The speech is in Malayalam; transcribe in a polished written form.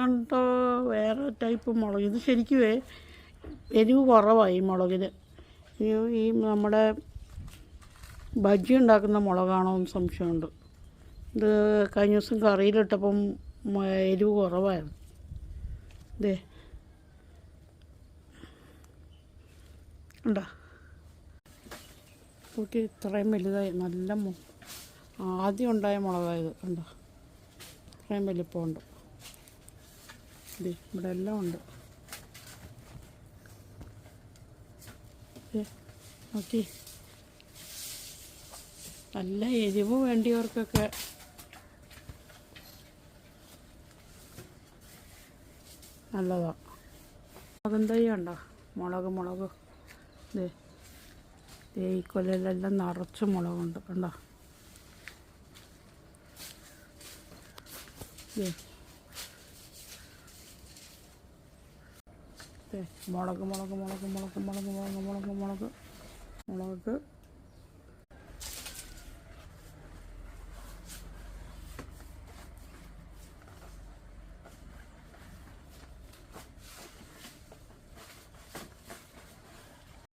അങ്ങനത്തെ വേറെ ടൈപ്പ് മുളക്. ഇത് ശരിക്കും എരിവ് കുറവാണ് ഈ മുളകിന്. ഈ നമ്മുടെ ബജ്ജി ഉണ്ടാക്കുന്ന മുളകാണോ എന്ന് സംശയമുണ്ട്. ഇത് കഴിഞ്ഞ ദിവസം കറിയിലിട്ടപ്പം എരിവ് കുറവായിരുന്നു. ഇതേ ഉണ്ടോ, കൂട്ടി ഇത്രയും വലുതായി. നല്ല ആദ്യം ഉണ്ടായ മുളകായത് ഉണ്ടോ, ഇത്രയും വലിപ്പമുണ്ട്. ഇതേ ഇവിടെ എല്ലാം ഉണ്ട്. നോക്കി, നല്ല എരിവ് വേണ്ടിയവർക്കൊക്കെ നല്ലതാണ്. മുളകും തൈ ഉണ്ടോ, മുളക് ഇതേ ഈ കൊലയിലെല്ലാം നിറച്ച് മുളകുണ്ട് കണ്ടോ. മുളക്